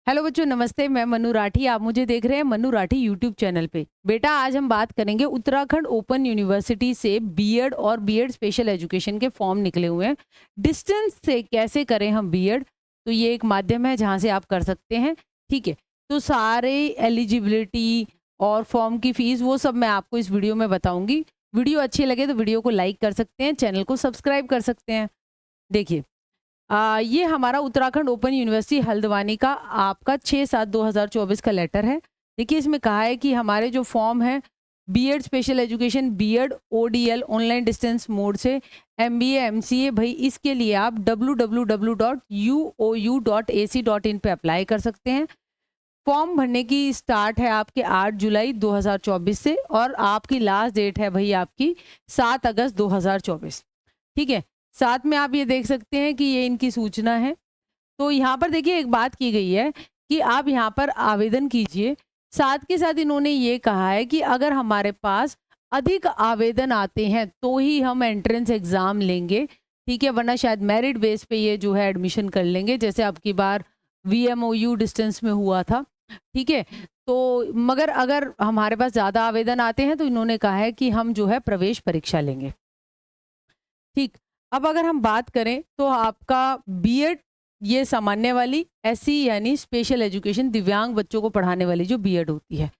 Hello बच्चों, नमस्ते। मैं मनु राठी। आप मुझे देख रहे हैं मनु राठी यूट्यूब चैनल पे। बेटा, आज हम बात करेंगे उत्तराखंड ओपन यूनिवर्सिटी से बीएड और बीएड स्पेशल एजुकेशन के फॉर्म निकले हुए हैं। डिस्टेंस से कैसे करें हम बीएड, तो ये एक माध्यम है जहाँ से आप कर सकते हैं। ठीक है, तो सारे एलिजिबिलिटी और फॉर्म की फीस वो सब मैं आपको इस वीडियो में बताऊंगी। वीडियो अच्छी लगे तो वीडियो को लाइक कर सकते हैं, चैनल को सब्सक्राइब कर सकते हैं। देखिए, ये हमारा उत्तराखंड ओपन यूनिवर्सिटी हल्द्वानी का आपका 6/7/2024 का लेटर है। देखिए, इसमें कहा है कि हमारे जो फॉर्म है BEd special education, BEd ODL online distance mode से एमबीए एमसीए, भाई इसके लिए आप www.uou.ac.in पे अप्लाई कर सकते हैं। फॉर्म भरने की स्टार्ट है आपके 8 जुलाई 2024 से और आपकी लास्ट डेट है भाई आपकी 7 अगस्त 2024। ठीक है, साथ में आप ये देख सकते हैं कि ये इनकी सूचना है। तो यहाँ पर देखिए, एक बात की गई है कि आप यहाँ पर आवेदन कीजिए। साथ के साथ इन्होंने ये कहा है कि अगर हमारे पास अधिक आवेदन आते हैं तो ही हम एंट्रेंस एग्ज़ाम लेंगे। ठीक है, वरना शायद मेरिट बेस पे ये जो है एडमिशन कर लेंगे, जैसे अब की बार वीएमओयू डिस्टेंस में हुआ था। ठीक है, तो मगर अगर हमारे पास ज़्यादा आवेदन आते हैं तो इन्होंने कहा है कि हम जो है प्रवेश परीक्षा लेंगे। ठीक, अब अगर हम बात करें तो आपका बीएड, ये सामान्य वाली, एससी यानी स्पेशल एजुकेशन दिव्यांग बच्चों को पढ़ाने वाली जो बीएड होती है,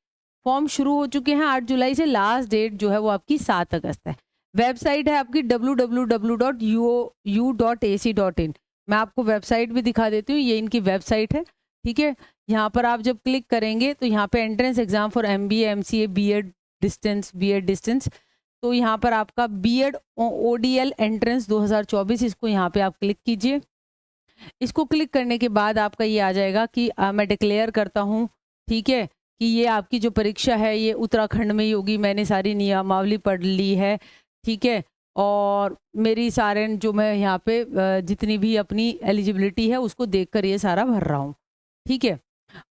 फॉर्म शुरू हो चुके हैं 8 जुलाई से। लास्ट डेट जो है वो आपकी 7 अगस्त है। वेबसाइट है आपकी www.uou.ac.in। मैं आपको वेबसाइट भी दिखा देती हूँ, ये इनकी वेबसाइट है। ठीक है, यहाँ पर आप जब क्लिक करेंगे तो यहाँ पे entrance exam for MBA MCA BEd distance, तो यहाँ पर आपका बीएड ओडीएल एंट्रेंस 2024, इसको यहाँ पे आप क्लिक कीजिए। इसको क्लिक करने के बाद आपका ये आ जाएगा कि मैं डिक्लेयर करता हूँ, ठीक है, कि ये आपकी जो परीक्षा है ये उत्तराखंड में ही होगी। मैंने सारी नियमावली पढ़ ली है। ठीक है, और मेरी सारे जो मैं यहाँ पे जितनी भी अपनी एलिजिबिलिटी है उसको देखकर ये सारा भर रहा हूँ। ठीक है,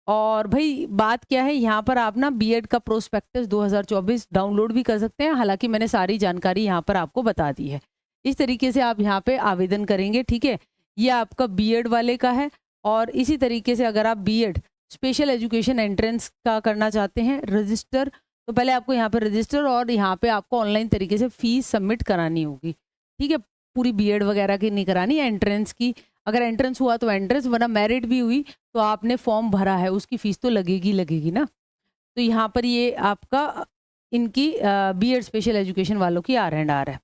और भाई बात क्या है, यहाँ पर आप ना बीएड का प्रोस्पेक्टस 2024 डाउनलोड भी कर सकते हैं। हालांकि मैंने सारी जानकारी यहाँ पर आपको बता दी है। इस तरीके से आप यहाँ पे आवेदन करेंगे। ठीक है, ये आपका बीएड वाले का है। और इसी तरीके से अगर आप बीएड स्पेशल एजुकेशन एंट्रेंस का करना चाहते हैं रजिस्टर, तो पहले आपको यहाँ पे रजिस्टर और यहाँ पे आपको ऑनलाइन तरीके से फीस सबमिट करानी होगी। ठीक है, पूरी बीएड वगैरह की नहीं करानी, एंट्रेंस की। अगर एंट्रेंस हुआ तो एंट्रेंस, वरना मेरिट भी हुई तो आपने फॉर्म भरा है उसकी फीस तो लगेगी ना। तो यहाँ पर ये आपका इनकी बीएड स्पेशल एजुकेशन वालों की R&R है।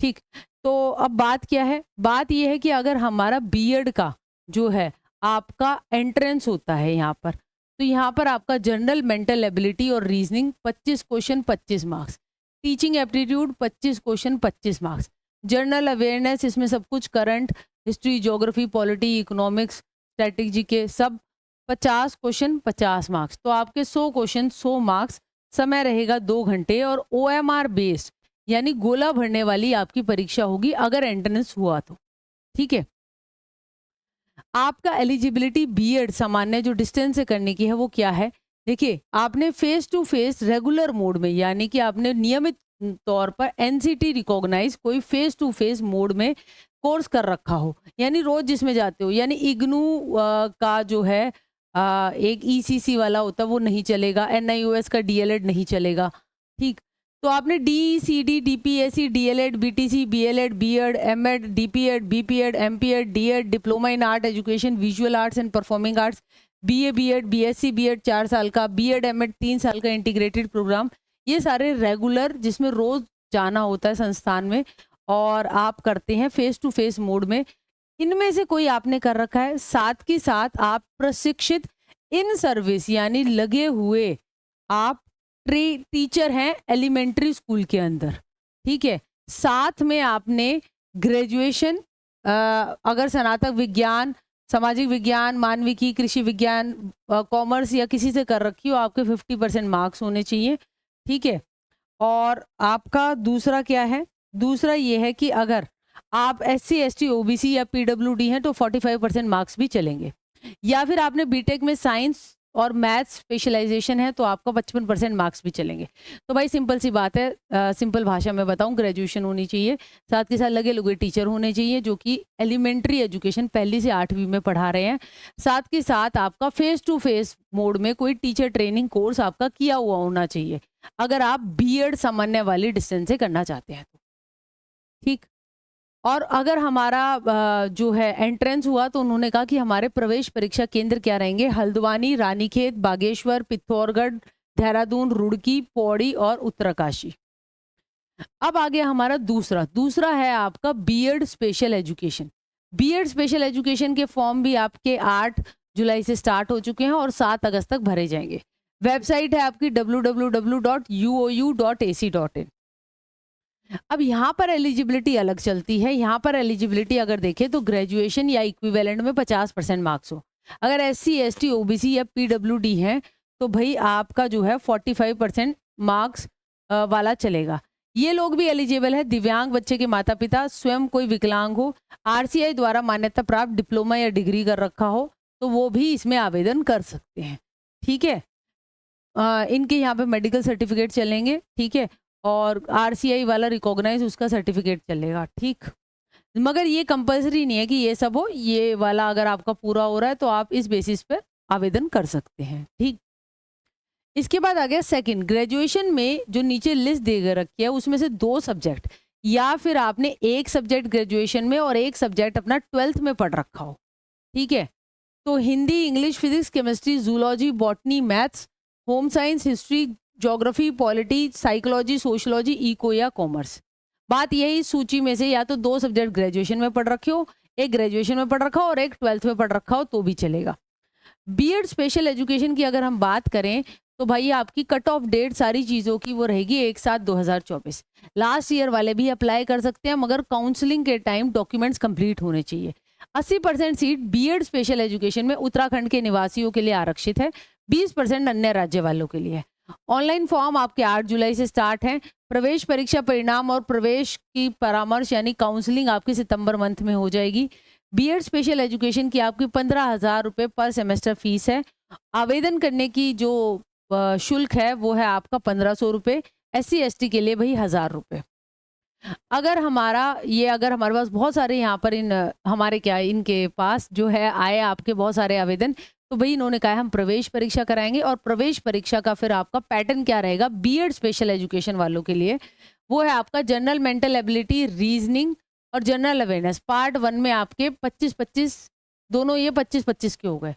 ठीक, तो अब बात क्या है, बात ये है कि अगर हमारा बीएड का जो है आपका एंट्रेंस होता है यहाँ पर, तो यहाँ पर आपका जनरल मेंटल एबिलिटी और reasoning 25 question 25 marks, teaching aptitude 25 question 25 marks, general awareness, इसमें सब कुछ current, history, geography, polity, economics, strategy के सब 50 क्वेश्चन 50 मार्क्स। तो आपके 100 क्वेश्चन 100 मार्क्स। समय रहेगा 2 घंटे और ओएमआर बेस्ड यानी गोला भरने वाली आपकी परीक्षा होगी अगर एंट्रेंस हुआ तो। ठीक है, आपका एलिजिबिलिटी बीएड सामान्य जो डिस्टेंस से करने की है वो क्या है। देखिए, आपने face to face regular mode में, यानी कि आपने नियमित तौर पर एनसीटी रिकॉग्नाइज कोई फेस टू फेस मोड में कोर्स कर रखा हो, यानी रोज जिसमें जाते हो, यानी इग्नू का जो है एक ईसीसी वाला होता है वो नहीं चलेगा, एनआईओएस का डीएलएड नहीं चलेगा। ठीक, तो आपने DECD, DPSC, DElEd, BTC, BElEd, BEd, MEd, DPEd, BPEd, MPEd, DEd, diploma in art education, visual arts and performing arts, BA BEd, BSc BEd 4 साल का, बीएड एमएड 3 साल का इंटीग्रेटेड प्रोग्राम, ये सारे रेगुलर जिसमें रोज जाना होता है संस्थान में और आप करते हैं फेस टू फेस मोड में, इनमें से कोई आपने कर रखा है। साथ के साथ आप प्रशिक्षित इन सर्विस यानी लगे हुए आप टीचर हैं एलिमेंट्री स्कूल के अंदर। ठीक है, साथ में आपने ग्रेजुएशन अगर स्नातक विज्ञान, सामाजिक विज्ञान, मानविकी, कृषि विज्ञान, कॉमर्स या किसी से कर रखी हो, आपके 50% मार्क्स होने चाहिए। ठीक है, और आपका दूसरा क्या है, दूसरा ये है कि अगर आप एससी एसटी ओबीसी या पीडब्ल्यूडी हैं तो 45% मार्क्स भी चलेंगे। या फिर आपने बीटेक में साइंस और मैथ्स स्पेशलाइजेशन है तो आपका 55% मार्क्स भी चलेंगे। तो भाई सिंपल सी बात है, सिंपल भाषा में बताऊं, ग्रेजुएशन होनी चाहिए, साथ के साथ लगे लुगे टीचर होने चाहिए जो कि एलिमेंट्री एजुकेशन 1 से 8वीं में पढ़ा रहे हैं, साथ के साथ आपका फेस टू फेस मोड में कोई टीचर ट्रेनिंग कोर्स आपका किया हुआ होना चाहिए, अगर आप बीएड सामान्य वाली डिस्टेंस से करना चाहते हैं तो, ठीक। और अगर हमारा जो है एंट्रेंस हुआ तो उन्होंने कहा कि हमारे प्रवेश परीक्षा केंद्र क्या रहेंगे, हल्द्वानी, रानीखेत, बागेश्वर, पिथौरागढ़, देहरादून, रुड़की, पौड़ी और उत्तरकाशी। अब आ गया हमारा दूसरा है आपका BEd special education. BEd special education के फॉर्म भी आपके 8 जुलाई से स्टार्ट हो चुके हैं और 7 अगस्त तक भरे जाएंगे। वेबसाइट है आपकी www.uou.ac.in। अब यहाँ पर एलिजिबिलिटी अलग चलती है। यहाँ पर एलिजिबिलिटी अगर देखें तो ग्रेजुएशन या इक्विवेलेंट में 50% मार्क्स हो, अगर SC ST OBC या PWD है तो भाई आपका जो है 45% मार्क्स वाला चलेगा। ये लोग भी एलिजिबल है, दिव्यांग बच्चे के माता पिता, स्वयं कोई विकलांग हो, RCI द्वारा मान्यता प्राप्त डिप्लोमा या डिग्री कर रखा हो तो वो भी इसमें आवेदन कर सकते हैं, ठीक है। इनके यहाँ पे मेडिकल सर्टिफिकेट चलेंगे, ठीक है, और RCI वाला रिकॉग्नाइज उसका सर्टिफिकेट चलेगा, ठीक। मगर ये कंपलसरी नहीं है कि ये सब हो, ये वाला अगर आपका पूरा हो रहा है तो आप इस बेसिस पे आवेदन कर सकते हैं, ठीक। इसके बाद आ गया सेकंड, ग्रेजुएशन में जो नीचे लिस्ट दे रखी है उसमें से 2 सब्जेक्ट या फिर आपने एक सब्जेक्ट ग्रेजुएशन में और एक सब्जेक्ट अपना 12th में पढ़ रखा हो, ठीक है। तो Hindi, English, physics, chemistry, zoology, botany, maths, home science, history, geography, polity, psychology, sociology, eco या कॉमर्स। बात यही, सूची में से या तो 2 सब्जेक्ट ग्रेजुएशन में पढ़ रखे हो, एक ग्रेजुएशन में पढ़ रखा हो और एक 12th में पढ़ रखा हो तो भी चलेगा। बीएड स्पेशल एजुकेशन की अगर हम बात करें तो भाई आपकी कट ऑफ डेट सारी चीज़ों की वो रहेगी 1/7/2024। लास्ट ईयर वाले भी अप्लाई कर सकते हैं, मगर काउंसलिंग के टाइम डॉक्यूमेंट्स कंप्लीट होने चाहिए। 80% सीट बीएड स्पेशल एजुकेशन में उत्तराखंड के निवासियों के लिए आरक्षित है, 20% अन्य राज्य वालों के लिए है। ऑनलाइन फॉर्म आपके 8 जुलाई से स्टार्ट है। प्रवेश परीक्षा परिणाम और प्रवेश की परामर्श यानी काउंसलिंग आपकी सितंबर मंथ में हो जाएगी। बीएड स्पेशल एजुकेशन की आपकी 15,000 रुपये पर सेमेस्टर फीस है। आवेदन करने की जो शुल्क है वो है आपका 1500 रुपये, SC ST के लिए भाई 1000 रुपये। अगर हमारे पास बहुत सारे यहाँ पर इनके पास जो है आए आपके बहुत सारे आवेदन, तो भाई इन्होंने कहा हम प्रवेश परीक्षा कराएंगे। और प्रवेश परीक्षा का फिर आपका पैटर्न क्या रहेगा बीएड स्पेशल एजुकेशन वालों के लिए, वो है आपका जनरल मेंटल एबिलिटी, रीजनिंग और जनरल अवेयरनेस। पार्ट 1 में आपके 25-25 दोनों ये 25-25 के हो गए।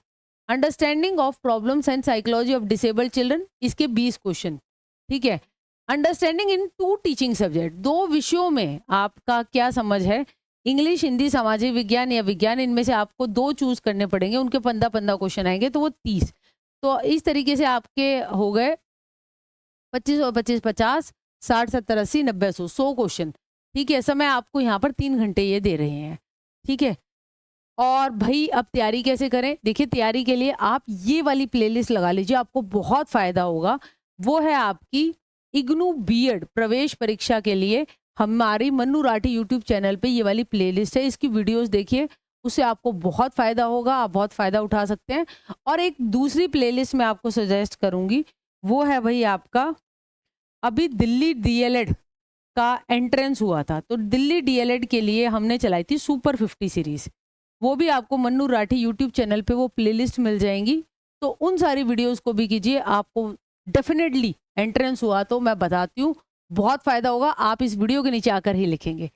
Understanding of problems and psychology of disabled children, इसके 20 क्वेश्चन, ठीक है। अंडरस्टैंडिंग इन 2 टीचिंग सब्जेक्ट, 2 विषयों में आपका क्या समझ है, इंग्लिश, हिंदी, सामाजिक विज्ञान या विज्ञान, इनमें से आपको 2 चूज करने पड़ेंगे, उनके 15-15 क्वेश्चन आएंगे तो वो 30। तो इस तरीके से आपके हो गए 25 और 25 50, 60 70 80 90 100 क्वेश्चन, ठीक है। समय आपको यहाँ पर 3 घंटे ये दे रहे हैं, ठीक है। और भाई अब तैयारी कैसे करें, देखिए तैयारी के लिए आप ये वाली प्लेलिस्ट लगा लीजिए, आपको बहुत फायदा होगा। वो है आपकी इग्नू बीएड प्रवेश परीक्षा के लिए हमारी मन्नू राठी यूट्यूब चैनल पे ये वाली प्लेलिस्ट है, इसकी वीडियोस देखिए, उससे आपको बहुत फायदा होगा, आप बहुत फायदा उठा सकते हैं। और एक दूसरी प्लेलिस्ट मैं आपको सजेस्ट करूंगी, वो है भाई आपका अभी दिल्ली DLED का एंट्रेंस हुआ था, तो दिल्ली DLED के लिए हमने चलाई थी सुपर 50 सीरीज, वो भी आपको मन्नू राठी यूट्यूब चैनल पे वो प्लेलिस्ट मिल जाएंगी। तो उन सारी वीडियोस को भी कीजिए, आपको डेफिनेटली एंट्रेंस हुआ तो मैं बताती हूँ बहुत फायदा होगा, आप इस वीडियो के नीचे आकर ही लिखेंगे।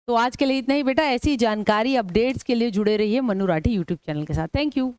तो आज के लिए इतना ही बेटा, ऐसी जानकारी अपडेट्स के लिए जुड़े रहिए मन्नू राठी यूट्यूब चैनल के साथ। Thank you.